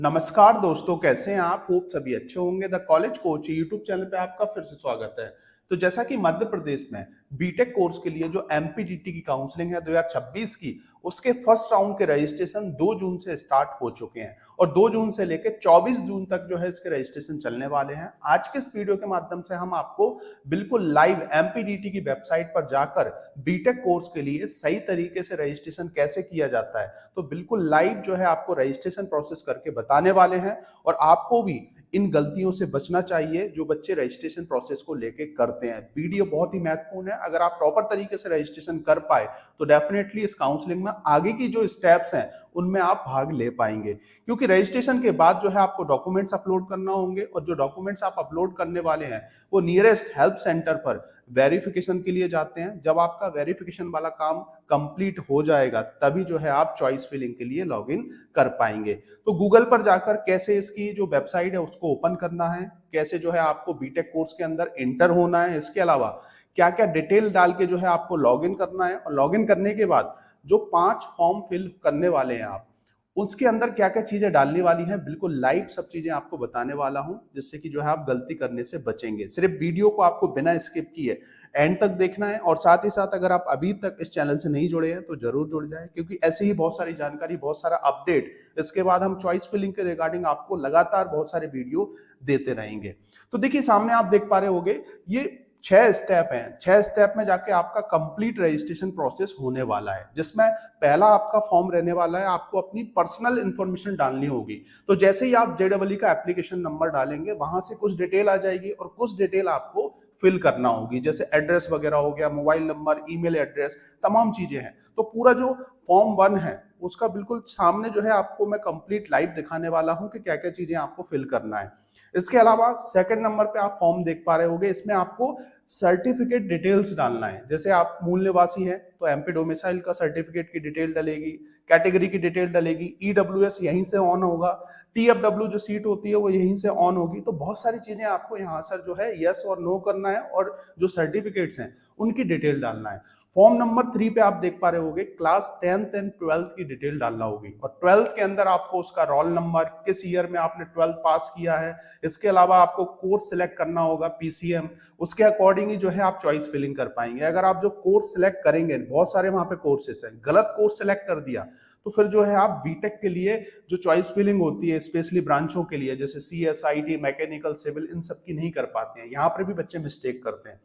नमस्कार दोस्तों, कैसे हैं आप? होप सभी अच्छे होंगे। The college coach YouTube channel पे आपका फिर से स्वागत है। तो जैसा कि मध्य प्रदेश में बीटेक कोर्स के लिए जो एमपीडीटी की काउंसलिंग है 2026 की, उसके फर्स्ट राउंड के रजिस्ट्रेशन 2 जून से स्टार्ट हो चुके हैं और 2 जून से लेकर 24 जून तक जो है इसके रजिस्ट्रेशन चलने वाले हैं। आज के इस वीडियो के माध्यम से हम आपको बिल्कुल लाइव एमपीडीटी की वेबसाइट पर जाकर बीटेक कोर्स के लिए सही तरीके से रजिस्ट्रेशन कैसे किया जाता है, तो बिल्कुल लाइव जो है आपको रजिस्ट्रेशन प्रोसेस करके बताने वाले हैं। और आपको भी इन गलतियों से बचना चाहिए जो बच्चे रजिस्ट्रेशन प्रोसेस को लेके करते हैं। वीडियो बहुत ही महत्वपूर्ण है। अगर आप प्रॉपर तरीके से रजिस्ट्रेशन कर पाए तो डेफिनेटली इस काउंसलिंग में आगे की जो स्टेप्स हैं उनमें आप भाग ले पाएंगे, क्योंकि रजिस्ट्रेशन के बाद जो है आपको डॉक्यूमेंट्स अपलोड करना होंगे और जो डॉक्यूमेंट्स आप अपलोड करने वाले हैं वो नियरेस्ट हेल्प सेंटर पर वेरिफिकेशन के लिए जाते हैं। जब आपका वेरिफिकेशन वाला काम कंप्लीट हो जाएगा तभी जो है आप चॉइस फिलिंग के लिए लॉगिन कर पाएंगे। तो गूगल पर जाकर कैसे इसकी जो वेबसाइट है उसको ओपन करना है, कैसे जो है आपको बीटेक कोर्स के अंदर एंटर होना है, इसके अलावा क्या क्या डिटेल डाल के जो है आपको लॉगिन करना है, और लॉगिन करने के बाद जो 5 फॉर्म फिल करने वाले हैं आप, उसके अंदर क्या क्या चीजें डालने वाली हैं, बिल्कुल लाइव सब चीजें आपको बताने वाला हूं, जिससे कि जो है आप गलती करने से बचेंगे। सिर्फ वीडियो को आपको बिना स्किप किए एंड तक देखना है, और साथ ही साथ अगर आप अभी तक इस चैनल से नहीं जुड़े हैं तो जरूर जुड़ जाएं, क्योंकि ऐसे ही बहुत सारी जानकारी, बहुत सारा अपडेट, इसके बाद हम चॉइस फिलिंग के रिगार्डिंग आपको लगातार बहुत सारे वीडियो देते रहेंगे। तो देखिए, सामने आप देख पा रहे होंगे ये 6 स्टेप हैं। 6 स्टेप में जाके आपका कंप्लीट रजिस्ट्रेशन प्रोसेस होने वाला है, जिसमें पहला आपका फॉर्म रहने वाला है, आपको अपनी पर्सनल इंफॉर्मेशन डालनी होगी। तो जैसे ही आप जेडब्ल्यू का एप्लीकेशन नंबर डालेंगे वहां से कुछ डिटेल आ जाएगी और कुछ डिटेल आपको फिल करना होगी, जैसे एड्रेस वगैरह हो गया, मोबाइल नंबर, ईमेल एड्रेस, तमाम चीजें हैं। तो पूरा जो फॉर्म 1 है उसका बिल्कुल सामने जो है आपको मैं कंप्लीट लाइव दिखाने वाला हूं कि क्या क्या चीजें आपको फिल करना है। इसके अलावा सेकंड नंबर पे आप फॉर्म देख पा रहे होंगे, इसमें आपको सर्टिफिकेट डिटेल्स डालना है। जैसे आप मूल निवासी हैं तो एमपी डोमिसाइल का सर्टिफिकेट की डिटेल डलेगी, कैटेगरी की डिटेल डलेगी, ईडब्ल्यूएस यहीं से ऑन होगा, टीएफडब्ल्यू जो सीट होती है वो यहीं से ऑन होगी। तो बहुत सारी चीजें आपको यहाँ सर जो है यस और नो करना है, और जो सर्टिफिकेट्स हैं उनकी डिटेल डालना है। फॉर्म नंबर 3 पे आप देख पा रहे होंगे क्लास 10th एंड 12th की डिटेल डालना होगी, और 12th के अंदर आपको उसका रोल नंबर, किस ईयर में आपने 12th पास किया है, इसके अलावा आपको कोर्स सिलेक्ट करना होगा पीसीएम, उसके अकॉर्डिंग ही जो है आप चॉइस फिलिंग कर पाएंगे। अगर आप जो कोर्स सिलेक्ट करेंगे, बहुत सारे वहां पे कोर्सेस हैं, गलत कोर्स सिलेक्ट कर दिया तो फिर जो है आप बीटेक के लिए जो चॉइस फिलिंग होती है स्पेशली ब्रांचों के लिए, जैसे सीएस, आईटी, मैकेनिकल, सिविल, इन सब की नहीं कर पाते हैं। यहाँ पर भी बच्चे मिस्टेक करते हैं।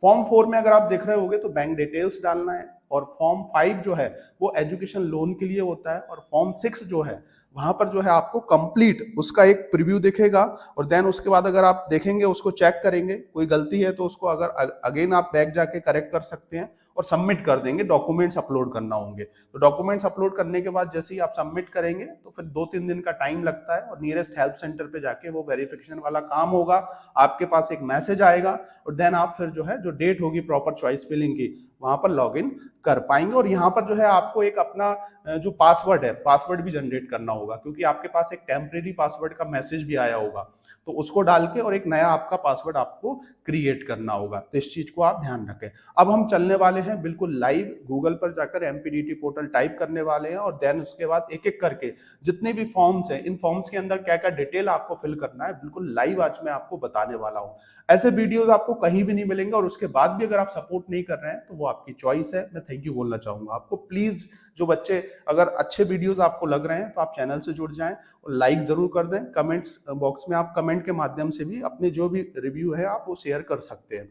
फॉर्म 4 में अगर आप देख रहे होगे तो बैंक डिटेल्स डालना है, और फॉर्म 5 जो है वो एजुकेशन लोन के लिए होता है, और फॉर्म 6 जो है वहां पर जो है आपको कंप्लीट उसका एक प्रीव्यू दिखेगा, और देन उसके बाद अगर आप देखेंगे, उसको चेक करेंगे, कोई गलती है तो उसको अगर अगेन आप बैक जाके करेक्ट कर सकते हैं और सबमिट कर देंगे। डॉक्यूमेंट्स अपलोड करना होंगे, तो डॉक्यूमेंट्स अपलोड करने के बाद जैसे ही आप सबमिट करेंगे तो फिर 2-3 दिन का टाइम लगता है, और नियरेस्ट हेल्प सेंटर पे जाके वो वेरिफिकेशन वाला काम होगा। आपके पास एक मैसेज आएगा, और देन आप फिर जो है जो डेट होगी प्रॉपर चॉइस फिलिंग की वहां पर लॉग इन कर पाएंगे। और यहाँ पर जो है आपको एक अपना जो पासवर्ड है, पासवर्ड भी जनरेट करना होगा, क्योंकि आपके पास एक टेम्परेरी पासवर्ड का मैसेज भी आया होगा, तो उसको डाल के और एक नया आपका पासवर्ड आपको क्रिएट करना होगा। तो इस चीज को आप ध्यान रखें। अब हम चलने वाले हैं बिल्कुल लाइव, गूगल पर जाकर एमपीडीटी पोर्टल टाइप करने वाले हैं, और देन उसके बाद एक एक करके जितने भी फॉर्म्स हैं, इन फॉर्म्स के अंदर क्या क्या डिटेल आपको फिल करना है, बिल्कुल लाइव आज मैं आपको बताने वाला हूं। ऐसे वीडियोस आपको कहीं भी नहीं मिलेंगे, और उसके बाद भी अगर आप सपोर्ट नहीं कर रहे हैं तो वो आपकी चॉइस है। मैं थैंक यू बोलना चाहूंगा आपको। प्लीज जो बच्चे अगर अच्छे वीडियोस आपको लग रहे हैं तो आप चैनल से जुड़ जाएं और लाइक जरूर कर दें। कमेंट्स बॉक्स में आप कमेंट के माध्यम से भी अपने जो भी रिव्यू है आप वो शेयर कर सकते हैं।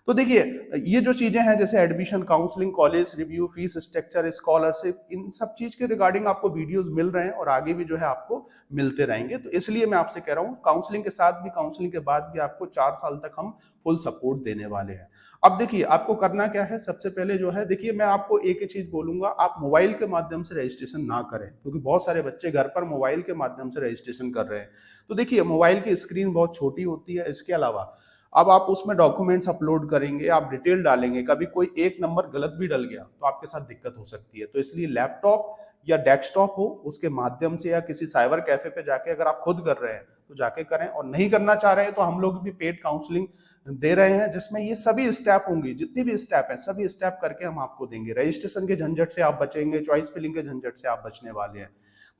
तो देखिए, ये जो चीजें हैं जैसे admission, counselling, college review, fees structure, scholarship, इन सब चीज के रिगार्डिंग आपको वीडियोस मिल रहे हैं और आगे भी जो है आपको मिलते रहेंगे। तो इसलिए मैं आपसे कह रहा हूँ, काउंसलिंग के साथ भी, काउंसलिंग के बाद भी आपको 4 साल तक हम फुल सपोर्ट देने वाले हैं। अब देखिए, आपको करना क्या है। सबसे पहले जो है, देखिए मैं आपको एक ही चीज बोलूंगा, आप मोबाइल के माध्यम से रजिस्ट्रेशन ना करें, क्योंकि बहुत सारे बच्चे घर पर मोबाइल के माध्यम से रजिस्ट्रेशन कर रहे हैं। तो देखिए, मोबाइल की स्क्रीन बहुत छोटी होती है। इसके अलावा अब आप उसमें डॉक्यूमेंट्स अपलोड करेंगे, आप डिटेल डालेंगे, कभी कोई एक नंबर गलत भी डल गया तो आपके साथ दिक्कत हो सकती है। तो इसलिए लैपटॉप या डेस्कटॉप हो उसके माध्यम से, या किसी साइबर कैफे पे जाके अगर आप खुद कर रहे हैं तो जाके करें, और नहीं करना चाह रहे हैं तो हम लोग भी पेड काउंसलिंग दे रहे हैं, जिसमें ये सभी स्टेप होंगी, जितनी भी स्टेप है सभी स्टेप करके हम आपको देंगे। रजिस्ट्रेशन के झंझट से आप बचेंगे, चॉइस फिलिंग के झंझट से आप बचने वाले हैं।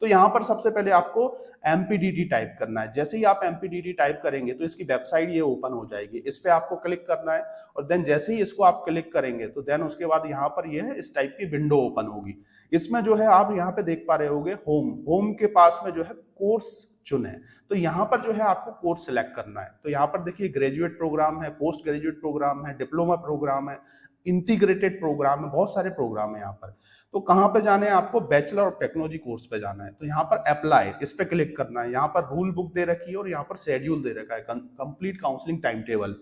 तो यहाँ पर सबसे पहले आपको MPDT टाइप करना है। जैसे ही आप MPDT टाइप करेंगे तो इसकी वेबसाइट ये ओपन हो जाएगी, इस पे आपको क्लिक करना है और देन जैसे ही इसको आप क्लिक करेंगे तो देन उसके बाद यहाँ पर ये है इस टाइप की विंडो ओपन होगी। इसमें जो है आप यहाँ पे देख पा रहे होगे होम के पास में जो है कोर्स चुने, तो यहाँ पर जो है आपको कोर्स सिलेक्ट करना है। तो यहाँ पर देखिए ग्रेजुएट प्रोग्राम है, पोस्ट ग्रेजुएट प्रोग्राम है, डिप्लोमा प्रोग्राम है, इंटीग्रेटेड प्रोग्राम है, बहुत सारे प्रोग्राम है यहाँ पर। तो कहाँ पे जाना है आपको, बैचलर ऑफ टेक्नोलॉजी कोर्स पे जाना है। तो यहाँ पर अप्लाई इस पे क्लिक करना है। यहाँ पर रूल बुक दे रखी है और यहाँ पर शेड्यूल दे रखा है, कंप्लीट काउंसलिंग टाइम टेबल।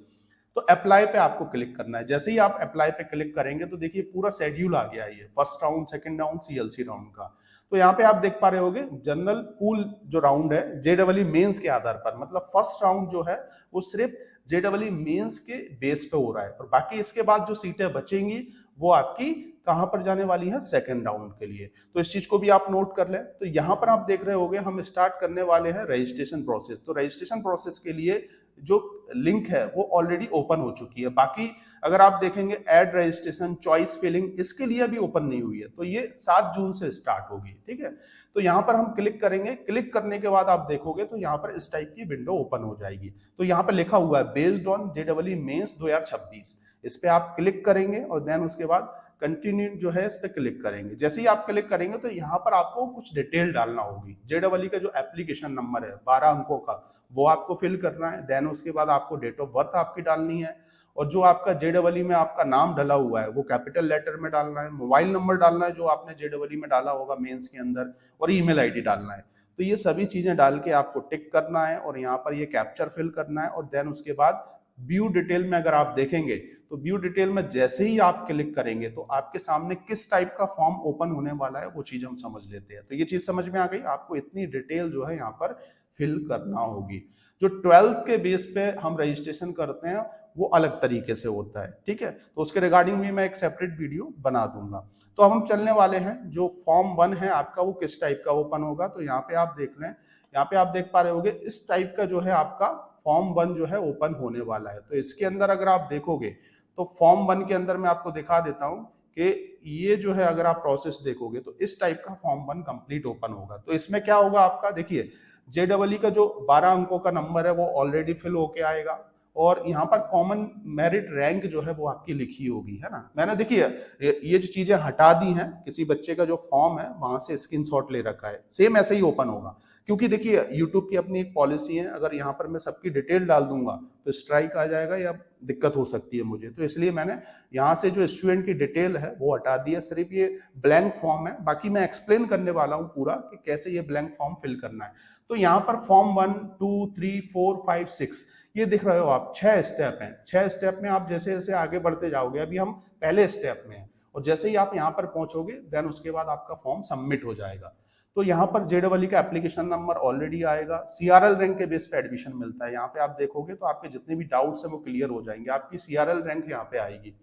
तो अप्लाई पे आपको क्लिक करना है। जैसे ही आप अप्लाई पे क्लिक करेंगे तो देखिए पूरा शेड्यूल आ गया है, first round, second round, CLC round का। तो यहाँ पे आप देख पा रहे होगे जनरल पूल जो राउंड है JEE मेंस के आधार पर, मतलब फर्स्ट राउंड जो है वो सिर्फ JEE मेंस के बेस पे हो रहा है, और बाकी इसके बाद जो सीटें बचेंगी वो आपकी कहां पर जाने वाली है, सेकंड राउंड के लिए। तो इस चीज को भी आप नोट कर लें। तो यहां पर आप देख रहे होंगे हम स्टार्ट करने वाले हैं रजिस्ट्रेशन प्रोसेस। तो रजिस्ट्रेशन प्रोसेस के लिए जो लिंक है वो ऑलरेडी ओपन हो चुकी है। बाकी अगर आप देखेंगे ऐड रजिस्ट्रेशन, चॉइस फिलिंग, इसके लिए अभी ओपन नहीं हुई है, तो ये 7 जून से स्टार्ट होगी, ठीक है। तो यहाँ पर हम क्लिक करेंगे, क्लिक करने के बाद आप देखोगे तो यहाँ पर इस टाइप की विंडो ओपन हो जाएगी। तो यहाँ पर लिखा हुआ है बेस्ड ऑन JEE मेंस 2026, इस पे आप क्लिक करेंगे और देन उसके बाद कंटिन्यू जो है इस पे क्लिक करेंगे। जैसे ही आप क्लिक करेंगे तो यहाँ पर आपको कुछ डिटेल डालना होगी। JEE का जो एप्लीकेशन नंबर है 12 अंकों का, वो आपको फिल करना है। देन उसके बाद आपको डेट ऑफ बर्थ आपकी डालनी है, और जो आपका JEE में आपका नाम डला हुआ है वो कैपिटल लेटर में डालना है। मोबाइल नंबर डालना है जो आपने JEE में डाला होगा मेंस के अंदर, और ईमेल आईडी डालना है। तो ये सभी चीजें डाल के आपको टिक करना है और यहाँ पर ये कैप्चर फिल करना है। और देन उसके बाद व्यू डिटेल में अगर आप देखेंगे तो व्यू डिटेल में जैसे ही आप क्लिक करेंगे तो आपके सामने किस टाइप का फॉर्म ओपन होने वाला है वो चीज हम समझ लेते हैं। तो ये चीज समझ में आ गई, आपको इतनी डिटेल जो है यहाँ पर फिल करना होगी। जो 12th के बेस पे हम रजिस्ट्रेशन करते हैं वो अलग तरीके से होता है, ठीक है। तो उसके रिगार्डिंग भी मैं एक सेपरेट वीडियो बना दूंगा। तो अब हम चलने वाले हैं, जो फॉर्म 1 है आपका वो किस टाइप का ओपन होगा। तो यहाँ पे आप देख रहे हैं, यहाँ पे आप देख पा रहे होगे इस टाइप का जो है आपका फॉर्म 1 जो है ओपन होने वाला है। तो इसके अंदर अगर आप देखोगे तो फॉर्म 1 के अंदर मैं आपको दिखा देता हूं कि ये जो है अगर आप प्रोसेस देखोगे तो इस टाइप का फॉर्म 1 कंप्लीट ओपन होगा। तो इसमें क्या होगा आपका, देखिए JEE का जो 12 अंकों का नंबर है वो ऑलरेडी फिल होके आएगा, और यहाँ पर कॉमन मेरिट रैंक जो है वो आपकी लिखी होगी, है ना। मैंने देखिए ये जो चीजें हटा दी हैं, किसी बच्चे का जो फॉर्म है वहां से स्क्रीनशॉट ले रखा है, सेम ऐसे ही ओपन होगा। क्योंकि देखिए यूट्यूब की अपनी एक पॉलिसी है, अगर यहाँ पर मैं सबकी डिटेल डाल दूंगा तो स्ट्राइक आ जाएगा या दिक्कत हो सकती है मुझे। तो इसलिए मैंने यहाँ से जो स्टूडेंट की डिटेल है वो हटा दी है, सिर्फ ये ब्लैंक फॉर्म है। बाकी मैं एक्सप्लेन करने वाला हूँ पूरा कि कैसे ये ब्लैंक फॉर्म फिल करना है। तो यहाँ पर फॉर्म 1, 2, 3, 4, 5, 6 ये दिख रहे हो आप, 6 स्टेप हैं। 6 स्टेप में आप जैसे जैसे आगे बढ़ते जाओगे, अभी हम पहले स्टेप में हैं, और जैसे ही आप यहाँ पर पहुंचोगे देन उसके बाद आपका फॉर्म सबमिट हो जाएगा। तो यहाँ पर JEE का एप्लीकेशन नंबर ऑलरेडी आएगा, CRL रैंक के बेस पे एडमिशन मिलता है। यहाँ पे आप देखोगे तो आपके जितने भी डाउट्स हैं वो क्लियर हो जाएंगे, आपकी CRL रैंक यहाँ पे आएगी।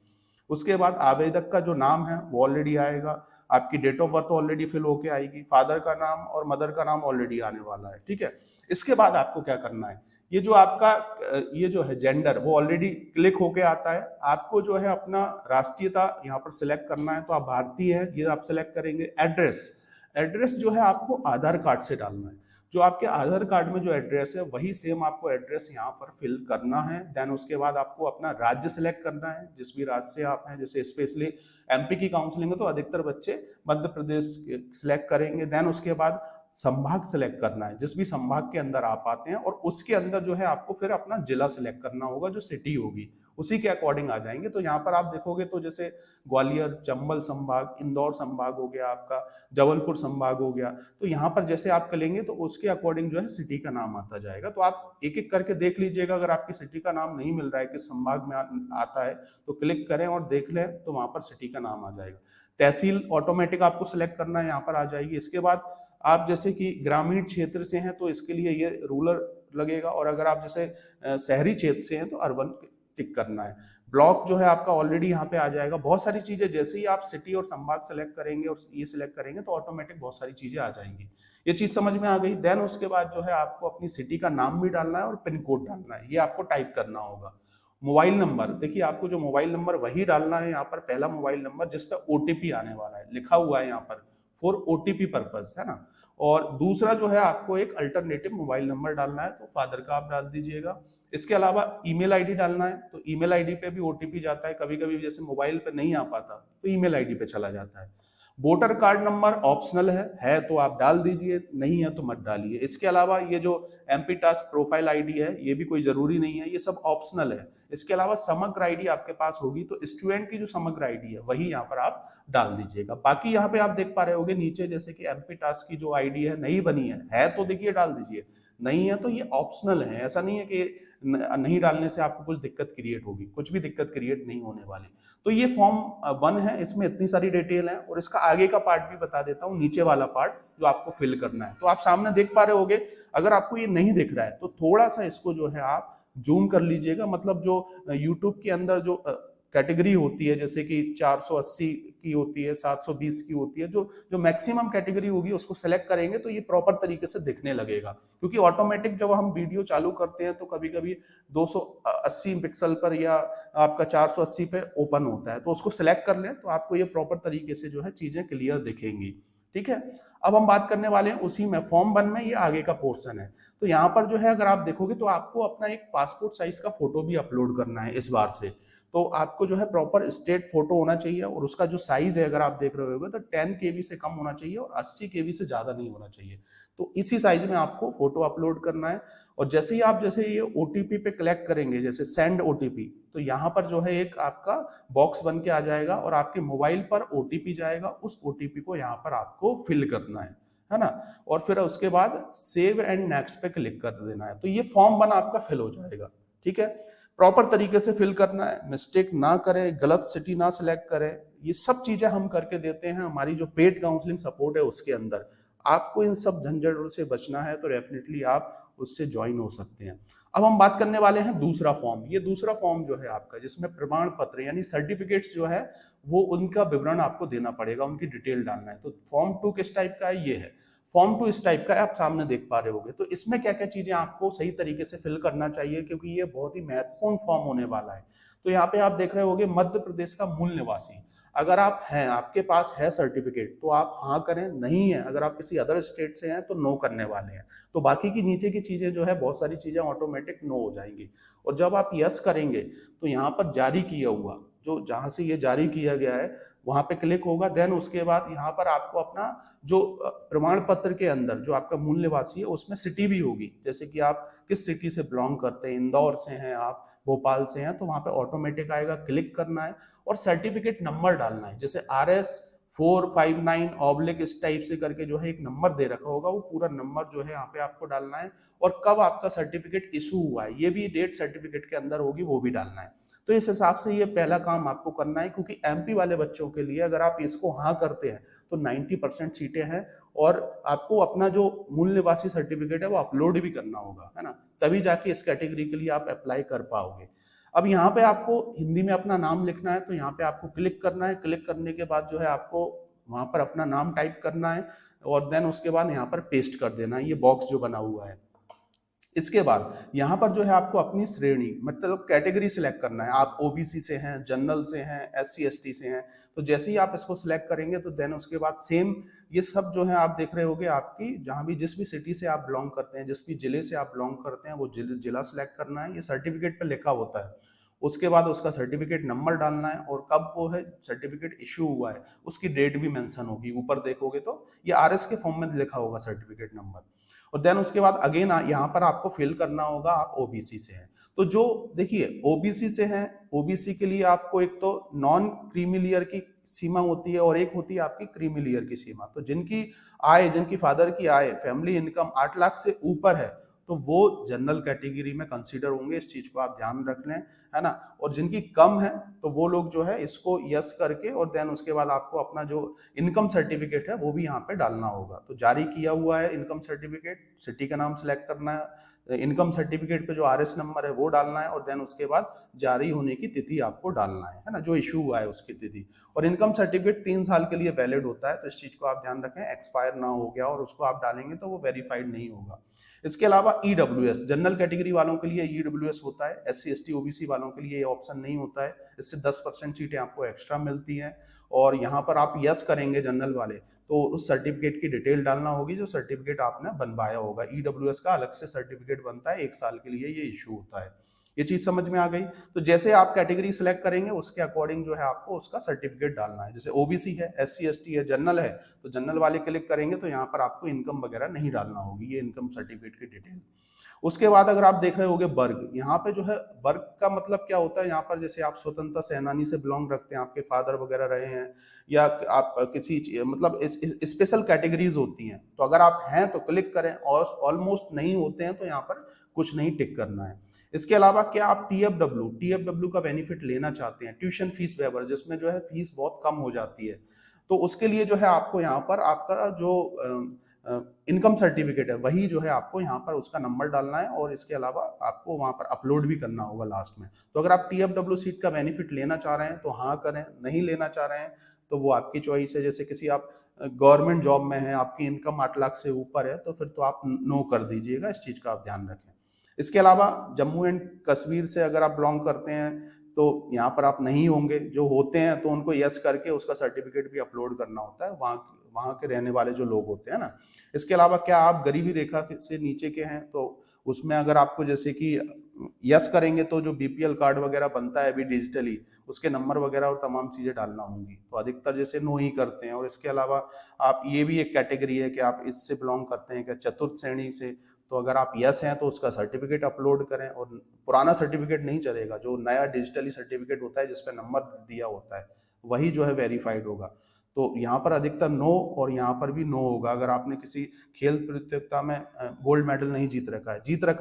उसके बाद आवेदक का जो नाम है वो ऑलरेडी आएगा, आपकी date of birth already fill होके आएगी, फादर का नाम और मदर का नाम ऑलरेडी आने वाला है, ठीक है। इसके बाद आपको क्या करना है, ये जो आपका ये जो है जेंडर वो ऑलरेडी क्लिक होके आता है। आपको जो है अपना राष्ट्रीयता यहाँ पर सिलेक्ट करना है, तो आप भारतीय है ये आप सिलेक्ट करेंगे। एड्रेस जो है आपको आधार कार्ड से डालना है, जो आपके आधार कार्ड में जो एड्रेस है वही सेम आपको एड्रेस यहाँ पर फिल करना है। देन उसके बाद आपको अपना राज्य सिलेक्ट करना है, जिस भी राज्य से आप हैं। जैसे स्पेशली MP की काउंसलिंग है तो अधिकतर बच्चे मध्य प्रदेश सिलेक्ट करेंगे। देन उसके बाद संभाग सिलेक्ट करना है, जिस भी संभाग के अंदर आप आते हैं, और उसके अंदर जो है आपको फिर अपना जिला सिलेक्ट करना होगा, जो सिटी होगी उसी के अकॉर्डिंग आ जाएंगे। तो यहाँ पर आप देखोगे तो जैसे ग्वालियर, चंबल संभाग, इंदौर संभाग हो गया आपका, जबलपुर संभाग हो गया। तो यहाँ पर जैसे आप करेंगे तो उसके अकॉर्डिंग जो है सिटी का नाम आता जाएगा। तो आप एक एक करके देख लीजिएगा, अगर आपकी सिटी का नाम नहीं मिल रहा है, किस संभाग में आता है, तो क्लिक करें और देख लें, तो वहां पर सिटी का नाम आ जाएगा। तहसील ऑटोमेटिक आपको सिलेक्ट करना है, यहाँ पर आ जाएगी। इसके बाद आप जैसे कि ग्रामीण क्षेत्र से हैं तो इसके लिए ये रूरल लगेगा, और अगर आप जैसे शहरी क्षेत्र से हैं तो अर्बन टिक करना है। ब्लॉक जो है आपका ऑलरेडी यहाँ पे आ जाएगा। बहुत सारी चीजें जैसे ही आप सिटी और संभाग सेलेक्ट करेंगे और ये सिलेक्ट करेंगे तो ऑटोमेटिक बहुत सारी चीजें आ जाएंगी। ये चीज समझ में आ गई। देन उसके बाद जो है आपको अपनी सिटी का नाम भी डालना है और पिन कोड डालना है, ये आपको टाइप करना होगा। मोबाइल नंबर, देखिए आपको जो मोबाइल नंबर वही डालना है यहाँ पर, पहला मोबाइल नंबर जिस पर OTP आने वाला है, लिखा हुआ है यहाँ पर फॉर OTP पर्पज, है ना। और दूसरा जो है आपको एक अल्टरनेटिव मोबाइल नंबर डालना है, तो फादर का आप डाल दीजिएगा। इसके अलावा ईमेल आईडी डालना है, तो ईमेल आईडी पे भी ओटीपी जाता है, कभी कभी जैसे मोबाइल पे नहीं आ पाता तो ईमेल आईडी पे चला जाता है। वोटर कार्ड नंबर ऑप्शनल है तो आप डाल दीजिए, नहीं है तो मत डालिए। इसके अलावा ये जो एमपी टास्क प्रोफाइल आईडी है ये भी कोई जरूरी नहीं है, ये सब ऑप्शनल है। इसके अलावा समग्र आईडी आपके पास होगी तो स्टूडेंट की जो समग्र आईडी है वही यहाँ पर आप डाल दीजिएगा। बाकी यहाँ पे आप देख पा रहे होगे नीचे जैसे कि एमपी टास्क की जो आईडी है नहीं बनी है तो देखिए डाल दीजिए, नहीं है तो ये ऑप्शनल है। ऐसा नहीं है कि नहीं डालने से आपको कुछ दिक्कत क्रिएट होगी, कुछ भी दिक्कत क्रिएट नहीं होने वाली। तो ये फॉर्म 1 है, इसमें इतनी सारी डिटेल है और इसका आगे का पार्ट भी बता देता हूँ, नीचे वाला पार्ट जो आपको फिल करना है। तो आप सामने देख पा रहे होगे, अगर आपको ये नहीं दिख रहा है तो थोड़ा सा इसको जो है आप जूम कर लीजिएगा। मतलब जो यूट्यूब के अंदर जो कैटेगरी होती है जैसे कि 480 की होती है, 720 की होती है, जो जो मैक्सिमम कैटेगरी होगी उसको सेलेक्ट करेंगे तो ये प्रॉपर तरीके से दिखने लगेगा। क्योंकि ऑटोमेटिक जब हम वीडियो चालू करते हैं तो कभी कभी 280 पिक्सल पर या आपका 480 पे ओपन होता है, तो उसको सेलेक्ट कर लें तो आपको ये प्रॉपर तरीके से जो है चीजें क्लियर दिखेंगी। ठीक है, अब हम बात करने वाले हैं उसी में फॉर्म 1 में, ये आगे का पोर्शन है। तो यहाँ पर जो है अगर आप देखोगे तो आपको अपना एक पासपोर्ट साइज का फोटो भी अपलोड करना है इस बार से। तो आपको जो है प्रॉपर स्टेट फोटो होना चाहिए और उसका जो साइज है अगर आप देख रहे होगे तो 10 केबी से कम होना चाहिए और 80 केबी से ज्यादा नहीं होना चाहिए। तो इसी साइज में आपको फोटो अपलोड करना है। और जैसे ही आप जैसे ये ओटीपी पे क्लिक करेंगे, जैसे सेंड ओटीपी, तो यहाँ पर जो है एक आपका बॉक्स बन के आ जाएगा और आपके मोबाइल पर ओटीपी जाएगा, उस ओटीपी को यहाँ पर आपको फिल करना है ना। और फिर उसके बाद सेव एंड नेक्स्ट पे क्लिक कर देना है, तो ये फॉर्म 1 आपका फिल हो जाएगा। ठीक है, प्रॉपर तरीके से फिल करना है, मिस्टेक ना करें, गलत सिटी ना सिलेक्ट करें, ये सब चीजें हम करके देते हैं हमारी जो पेड काउंसलिंग सपोर्ट है उसके अंदर। आपको इन सब झंझटों से बचना है तो डेफिनेटली आप उससे ज्वाइन हो सकते हैं। अब हम बात करने वाले हैं दूसरा फॉर्म। ये दूसरा फॉर्म जो है आपका, जिसमें प्रमाण पत्र यानी सर्टिफिकेट्स जो है वो उनका विवरण आपको देना पड़ेगा, उनकी डिटेल डालना है। तो फॉर्म 2 किस टाइप का है, ये है फॉर्म 2 इस टाइप का है, आप सामने देख पा रहे होगे। तो इसमें क्या क्या चीजें आपको सही तरीके से फिल करना चाहिए, क्योंकि ये बहुत ही महत्वपूर्ण फॉर्म होने वाला है। तो यहाँ पे आप देख रहे होगे मध्य प्रदेश का मूल निवासी, अगर आप हैं, आपके पास है सर्टिफिकेट तो आप हाँ करें, नहीं है अगर आप किसी अदर स्टेट से हैं तो नो करने वाले हैं। तो बाकी की नीचे की चीजें जो है बहुत सारी चीजें ऑटोमेटिक नो हो जाएंगी। और जब आप यस करेंगे तो यहाँ पर जारी किया हुआ, जो जहां से ये जारी किया गया है वहां पे क्लिक होगा। देन उसके बाद यहाँ पर आपको अपना जो प्रमाण पत्र के अंदर जो आपका मूल निवासी है उसमें सिटी भी होगी, जैसे कि आप किस सिटी से बिलोंग करते हैं, इंदौर से हैं आप, भोपाल से हैं, तो वहां पे ऑटोमेटिक आएगा, क्लिक करना है और सर्टिफिकेट नंबर डालना है। जैसे RS459 इस टाइप से करके जो है एक नंबर दे रखा होगा, वो पूरा नंबर जो है यहाँ पे आपको डालना है। और कब आपका सर्टिफिकेट इशू हुआ है ये भी डेट सर्टिफिकेट के अंदर होगी, वो भी डालना है। तो इस हिसाब से ये पहला काम आपको करना है, क्योंकि एमपी वाले बच्चों के लिए अगर आप इसको हाँ करते हैं तो 90% सीटें हैं और आपको अपना जो मूल निवासी सर्टिफिकेट है वो अपलोड भी करना होगा, है ना, तभी जाके इस कैटेगरी के लिए आप अप्लाई कर पाओगे। अब यहाँ पे आपको हिंदी में अपना नाम लिखना है, तो यहाँ पे आपको क्लिक करना है। क्लिक करने के बाद जो है आपको वहां पर अपना नाम टाइप करना है और देन उसके बाद यहाँ पर पेस्ट कर देना है, ये बॉक्स जो बना हुआ है। इसके बाद यहाँ पर जो है आपको अपनी श्रेणी मतलब कैटेगरी सिलेक्ट करना है। आप ओबीसी से हैं, जनरल से हैं, एससी एसटी से हैं, तो जैसे ही आप इसको सिलेक्ट करेंगे तो देन उसके बाद सेम ये सब जो है आप देख रहे होगे, आपकी जहां भी जिस भी सिटी से आप बिलोंग करते हैं, जिस भी जिले से आप बिलोंग करते हैं वो जिला सिलेक्ट करना है। ये सर्टिफिकेट पे लिखा होता है। उसके बाद उसका सर्टिफिकेट नंबर डालना है और कब वो है सर्टिफिकेट इशू हुआ है उसकी डेट भी मेंशन होगी। ऊपर देखोगे तो ये आरएस के फॉर्म में लिखा होगा सर्टिफिकेट नंबर। और देन उसके बाद अगेन यहाँ पर आपको फिल करना होगा आप ओबीसी से हैं। तो जो देखिए ओबीसी से हैं, ओबीसी के लिए आपको एक तो नॉन क्रीमी लेयर की सीमा होती है और एक होती है आपकी क्रीमी लेयर की सीमा। तो जिनकी आय, जिनकी फादर की आय, फैमिली इनकम 8 लाख से ऊपर है तो वो जनरल कैटेगरी में कंसीडर होंगे, इस चीज को आप ध्यान रख लें, है ना। और जिनकी कम है तो वो लोग जो है इसको यस करके और देन उसके बाद आपको अपना जो इनकम सर्टिफिकेट है वो भी यहाँ पे डालना होगा। तो जारी किया हुआ है इनकम सर्टिफिकेट, सिटी का नाम सिलेक्ट करना है, इनकम सर्टिफिकेट पे जो आरएस नंबर है वो डालना है और देन उसके बाद जारी होने की तिथि आपको डालना है ना, जो इशू हुआ है उसकी तिथि। और इनकम सर्टिफिकेट 3 साल के लिए वैलिड होता है, तो इस चीज को आप ध्यान रखें, एक्सपायर ना हो गया और उसको आप डालेंगे तो वो वेरीफाइड नहीं होगा। इसके अलावा ईडब्ल्यूएस, जनरल कैटेगरी वालों के लिए ईडब्ल्यूएस होता है, एससी एसटी ओबीसी वालों के लिए ये ऑप्शन नहीं होता है। इससे 10% सीटें आपको एक्स्ट्रा मिलती हैं और यहाँ पर आप यस करेंगे जनरल वाले तो उस सर्टिफिकेट की डिटेल डालना होगी जो सर्टिफिकेट आपने बनवाया होगा। ईडब्ल्यूएस का अलग से सर्टिफिकेट बनता है, 1 साल के लिए ये इशू होता है। ये चीज समझ में आ गई। तो जैसे आप कैटेगरी सिलेक्ट करेंगे उसके अकॉर्डिंग जो है आपको उसका सर्टिफिकेट डालना है। जैसे ओबीसी है, एससी एसटी है, जनरल है, तो जनरल वाले क्लिक करेंगे तो यहाँ पर आपको इनकम वगैरह नहीं डालना होगी, ये इनकम सर्टिफिकेट की डिटेल। उसके बाद अगर आप देख रहे होगे वर्ग, यहाँ पे जो है वर्ग का मतलब क्या होता है, यहाँ पर जैसे आप स्वतंत्रता सेनानी से बिलोंग रखते हैं, आपके फादर वगैरह रहे हैं, या आप किसी मतलब स्पेशल कैटेगरीज होती हैं, तो अगर आप हैं तो क्लिक करें, और ऑलमोस्ट नहीं होते हैं तो यहाँ पर कुछ नहीं टिक करना है। इसके अलावा क्या आप टीएफडब्ल्यू का बेनिफिट लेना चाहते हैं, ट्यूशन फीस वेवर, जिसमें जो है फीस बहुत कम हो जाती है, तो उसके लिए जो है आपको यहाँ पर आपका जो इनकम सर्टिफिकेट है वही जो है आपको यहाँ पर उसका नंबर डालना है, और इसके अलावा आपको वहाँ पर अपलोड भी करना होगा लास्ट में। तो अगर आप टीएफडब्ल्यू सीट का बेनिफिट लेना चाह रहे हैं तो हाँ करें, नहीं लेना चाह रहे हैं तो वो आपकी चॉइस है। जैसे किसी आप गवर्नमेंट जॉब में है, आपकी इनकम 8 लाख से ऊपर है, तो फिर तो आप नो कर दीजिएगा, इस चीज का आप ध्यान रखें। इसके अलावा जम्मू एंड कश्मीर से अगर आप बिलोंग करते हैं तो यहाँ पर आप नहीं होंगे, जो होते हैं तो उनको यस करके उसका सर्टिफिकेट भी अपलोड करना होता है, वहाँ के रहने वाले जो लोग होते हैं ना। इसके अलावा क्या आप गरीबी रेखा से नीचे के हैं, तो उसमें अगर आपको जैसे कि यस करेंगे तो जो बीपीएल कार्ड वगैरह बनता है अभी डिजिटली, उसके नंबर वगैरह और तमाम चीजें डालना होंगी, तो अधिकतर जैसे नो ही करते हैं। और इसके अलावा आप ये भी एक कैटेगरी है कि आप इससे बिलोंग करते हैं क्या, चतुर्थ श्रेणी से, तो अगर आप यस हैं तो उसका सर्टिफिकेट अपलोड करें, और पुराना सर्टिफिकेट नहीं चलेगा, जो नया डिजिटली सर्टिफिकेट होता है जिसपे नंबर दिया होता है वही जो है वेरीफाइड होगा। तो यहाँ पर अधिकतर नो, और यहाँ पर भी नो होगा अगर आपने किसी खेल प्रतियोगिता में गोल्ड मेडल नहीं जीत रखा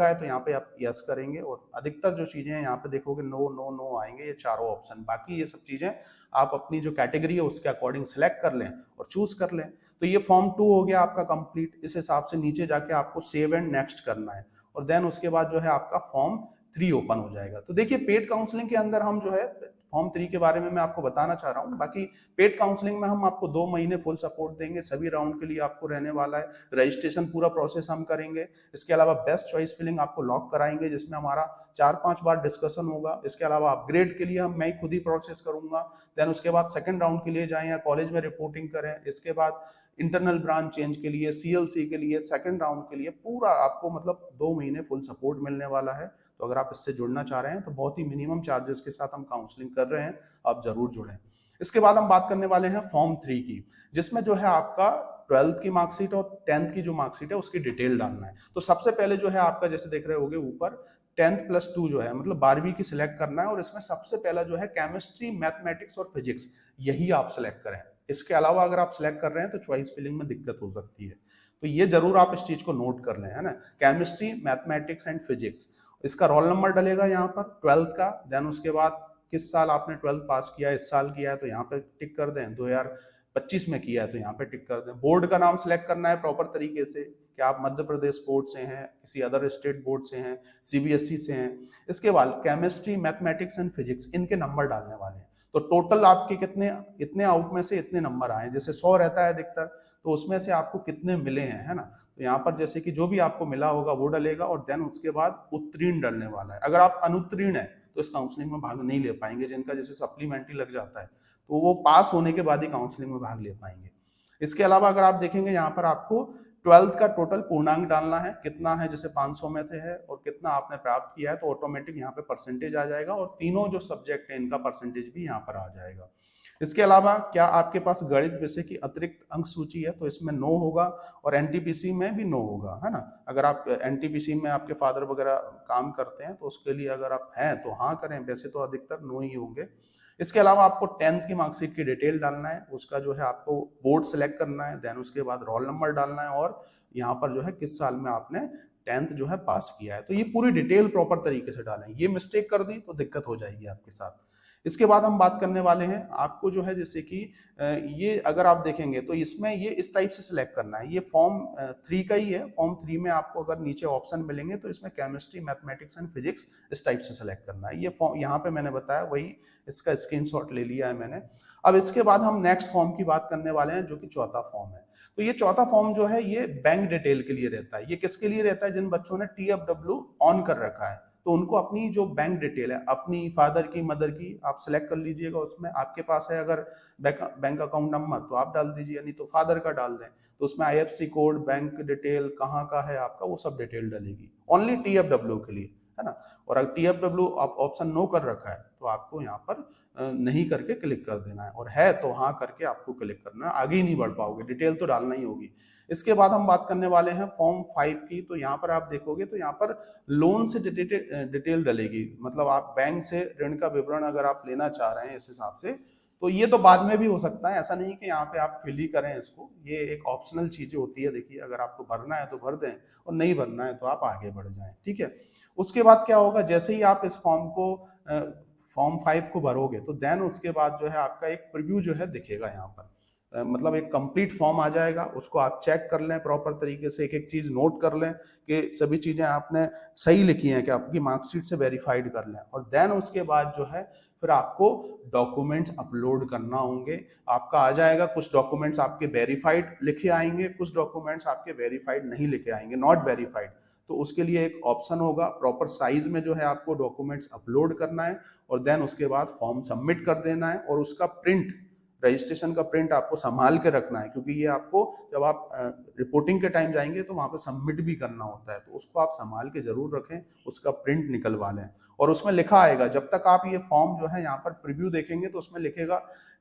है तो यहाँ पे आप यस करेंगे, और अधिकतर जो चीजें हैं यहाँ पे देखोगे नो नो नो आएंगे, ये चारों ऑप्शन। बाकी ये सब चीजें आप अपनी जो कैटेगरी है उसके अकॉर्डिंग सिलेक्ट कर लें और चूज कर लें। तो ये फॉर्म 2 हो गया आपका कंप्लीट। इस हिसाब से नीचे जाके आपको सेव एंड नेक्स्ट करना है, और देन उसके बाद जो है आपका फॉर्म 3 ओपन हो जाएगा। तो देखिए पेड काउंसलिंग के अंदर हम जो है फॉर्म 3 के बारे में मैं आपको बताना चाह रहा हूँ। बाकी पेड काउंसलिंग में हम आपको 2 महीने फुल सपोर्ट देंगे, सभी राउंड के लिए आपको रहने वाला है। रजिस्ट्रेशन पूरा प्रोसेस हम करेंगे। इसके अलावा बेस्ट चॉइस फिलिंग आपको लॉक कराएंगे, जिसमें हमारा 4-5 बार डिस्कशन होगा। इसके अलावा अपग्रेड के लिए मैं खुद ही प्रोसेस करूंगा। देन उसके बाद सेकंड राउंड के लिए जाएं या कॉलेज में रिपोर्टिंग करें। इसके बाद इंटरनल ब्रांच चेंज के लिए, सीएलसी के लिए, सेकंड राउंड के लिए पूरा आपको मतलब 2 महीने फुल सपोर्ट मिलने वाला है। तो अगर आप इससे जुड़ना चाह रहे हैं तो बहुत ही मिनिमम चार्जेस के साथ हम काउंसलिंग कर रहे हैं, आप जरूर जुड़ें। इसके बाद हम बात करने वाले हैं फॉर्म 3 की, जिसमें जो है आपका 12th की मार्कशीट और 10th की जो मार्कशीट है उसकी डिटेल डालना है। तो सबसे पहले जो है आपका जैसे देख रहे होगे ऊपर 10th + 2 जो है मतलब 12वीं की सिलेक्ट करना है, और इसमें सबसे पहला जो है केमिस्ट्री, मैथमेटिक्स और फिजिक्स, यही आप सिलेक्ट करें। इसके अलावा अगर आप सिलेक्ट कर रहे हैं तो चॉइस फिलिंग में दिक्कत हो सकती है, तो ये जरूर आप इस चीज को नोट कर लें, है ना। केमिस्ट्री, मैथमेटिक्स एंड फिजिक्स, इसका रोल नंबर डलेगा यहाँ पर 12th का। देन उसके बाद किस साल आपने 12th पास किया है, इस साल किया है तो यहाँ पे टिक कर दें, 2025 में किया है तो यहाँ पे टिक कर दें। बोर्ड का नाम सिलेक्ट करना है प्रॉपर तरीके से कि आप मध्य प्रदेश बोर्ड से हैं, किसी अदर स्टेट बोर्ड से हैं, सीबीएसई से हैं। इसके बाद केमिस्ट्री, मैथमेटिक्स एंड फिजिक्स, इनके नंबर डालने वाले हैं। तो टोटल आपके कितने, इतने आउट में से इतने नंबर आए, जैसे 100 रहता है अधिकतर, तो उसमें से आपको कितने मिले हैं, है ना। तो यहाँ पर जैसे कि जो भी आपको मिला होगा वो डलेगा, और देन उसके बाद उत्तीर्ण डलने वाला है। अगर आप अनुत्तीर्ण है तो इस काउंसलिंग में भाग नहीं ले पाएंगे। जिनका जैसे सप्लीमेंट्री लग जाता है तो वो पास होने के बाद ही काउंसलिंग में भाग ले पाएंगे। इसके अलावा अगर आप देखेंगे यहाँ पर आपको 12th का टोटल पूर्णांक डालना है, कितना है, जैसे 500 में से है और कितना आपने प्राप्त किया है, तो ऑटोमेटिक यहाँ पे परसेंटेज आ जाएगा, और तीनों जो सब्जेक्ट है इनका परसेंटेज भी यहाँ पर आ जाएगा। इसके अलावा क्या आपके पास गणित विषय की अतिरिक्त अंक सूची है, तो इसमें नो होगा, और एनटीपीसी में भी नो होगा, है ना। अगर आप एनटीपीसी में आपके फादर वगैरह काम करते हैं तो उसके लिए अगर आप हैं तो हाँ करें, वैसे तो अधिकतर नो ही होंगे। इसके अलावा आपको 10th की मार्कशीट की डिटेल डालना है, उसका जो है आपको बोर्ड सेलेक्ट करना है, देन उसके बाद रोल नंबर डालना है, और यहाँ पर जो है किस साल में आपने 10th जो है पास किया है। तो ये पूरी डिटेल प्रॉपर तरीके से डालें। ये मिस्टेक कर दी तो दिक्कत हो जाएगी आपके साथ। इसके बाद हम बात करने वाले हैं आपको जो है जैसे कि ये अगर आप देखेंगे तो इसमें ये इस टाइप से सिलेक्ट करना है। ये फॉर्म 3 का ही है। फॉर्म 3 में आपको अगर नीचे ऑप्शन मिलेंगे तो इसमें केमिस्ट्री, मैथमेटिक्स एंड फिजिक्स इस टाइप से सिलेक्ट करना है। ये फॉर्म यहाँ पे मैंने बताया, वही इसका स्क्रीनशॉट ले लिया है मैंने। अब इसके बाद हम नेक्स्ट फॉर्म की बात करने वाले हैं, जो कि चौथा फॉर्म है। तो ये चौथा फॉर्म जो है ये बैंक डिटेल के लिए रहता है। ये किसके लिए रहता है? जिन बच्चों ने TFW ऑन कर रखा है, तो उनको अपनी जो बैंक डिटेल है, अपनी फादर की, मदर की आप सिलेक्ट कर लीजिएगा। उसमें आपके पास है अगर बैंक अकाउंट नंबर तो आप डाल दीजिए, नहीं तो फादर का डाल दें। तो उसमें आईएफएससी कोड, बैंक डिटेल, कहाँ का है आपका, वो सब डिटेल डलेगी। ओनली टीएफडब्ल्यू के लिए, है ना। और अगर टीएफडब्ल्यू आप ऑप्शन नो कर रखा है तो आपको यहाँ पर नहीं करके क्लिक कर देना है, और है तो हाँ करके आपको क्लिक करना है, आगे ही नहीं बढ़ पाओगे, डिटेल तो डालना ही होगी। इसके बाद हम बात करने वाले हैं फॉर्म 5 की। तो यहाँ पर आप देखोगे तो यहाँ पर लोन से डिटेल डलेगी, मतलब आप बैंक से ऋण का विवरण अगर आप लेना चाह रहे हैं इस हिसाब से, तो ये तो बाद में भी हो सकता है, ऐसा नहीं कि यहाँ पे आप फिल ही करें इसको, ये एक ऑप्शनल चीजें होती है। देखिए अगर आपको भरना है तो भर दें, और नहीं भरना है तो आप आगे बढ़ जाएं, ठीक है। उसके बाद क्या होगा, जैसे ही आप इस फॉर्म को फॉर्म 5 को भरोगे तो देन उसके बाद जो है आपका एक प्रीव्यू जो है दिखेगा यहाँ पर, मतलब एक कंप्लीट फॉर्म आ जाएगा। उसको आप चेक कर लें प्रॉपर तरीके से, एक एक चीज नोट कर लें कि सभी चीजें आपने सही लिखी हैं, कि आपकी मार्कशीट से वेरीफाइड कर लें। और देन उसके बाद जो है फिर आपको डॉक्यूमेंट्स अपलोड करना होंगे। आपका आ जाएगा, कुछ डॉक्यूमेंट्स आपके वेरीफाइड लिखे आएंगे, कुछ डॉक्यूमेंट्स आपके वेरीफाइड नहीं लिखे आएंगे, नॉट वेरीफाइड। तो उसके लिए एक ऑप्शन होगा, प्रॉपर साइज में जो है आपको डॉक्यूमेंट्स अपलोड करना है, और देन उसके बाद फॉर्म सबमिट कर देना है। और उसका प्रिंट, रजिस्ट्रेशन का प्रिंट आपको संभाल के रखना है, क्योंकि ये आपको जब आप रिपोर्टिंग के टाइम जाएंगे तो वहां पे सबमिट भी करना होता है, तो उसको आप संभाल के जरूर रखें, उसका प्रिंट निकलवा लें। और उसमें लिखा आएगा, जब तक आप ये फॉर्म जो है यहाँ पर प्रीव्यू देखेंगे तो उसमें लिखेगा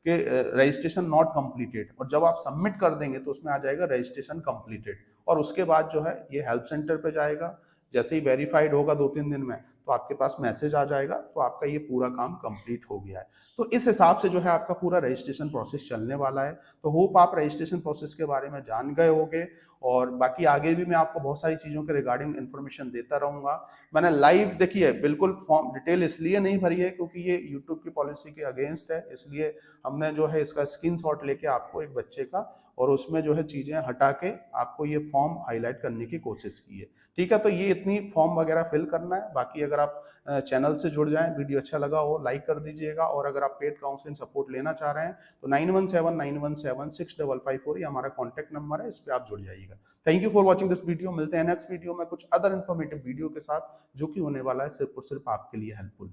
कि रजिस्ट्रेशन नॉट कंप्लीटेड, और जब आप सबमिट कर देंगे तो उसमें आ जाएगा रजिस्ट्रेशन कंप्लीटेड। और उसके बाद जो है ये हेल्प सेंटर पे जाएगा, जैसे ही वेरीफाइड होगा 2-3 दिन में तो आपके पास मैसेज आ जाएगा, तो आपका ये पूरा काम कंप्लीट हो गया है। तो इस हिसाब से जो है आपका पूरा रजिस्ट्रेशन प्रोसेस चलने वाला है। तो होप आप रजिस्ट्रेशन प्रोसेस के बारे में जान गए होंगे, और बाकी आगे भी मैं आपको बहुत सारी चीज़ों के रिगार्डिंग इन्फॉर्मेशन देता रहूँगा। मैंने लाइव देखिए बिल्कुल फॉर्म डिटेल इसलिए नहीं भरी है क्योंकि ये यूट्यूब की पॉलिसी के अगेंस्ट है, इसलिए हमने जो है इसका स्क्रीनशॉट लेके आपको एक बच्चे का, और उसमें जो है चीज़ें हटा के आपको ये फॉर्म हाईलाइट करने की कोशिश की है, ठीक है। तो ये इतनी फॉर्म वगैरह फिल करना है। बाकी अगर आप चैनल से जुड़ जाएं, वीडियो अच्छा लगा हो लाइक कर दीजिएगा, और अगर आप पेड काउंसलिंग सपोर्ट लेना चाह रहे हैं तो 9179176554 ये हमारा कॉन्टैक्ट नंबर है, इस पर आप जुड़ जाइएगा। Thank you for watching this video. मिलते हैं नेक्स्ट वीडियो में कुछ अदर इन्फॉर्मेटिव वीडियो के साथ, जो कि होने वाला है सिर्फ और सिर्फ आपके लिए हेल्पफुल।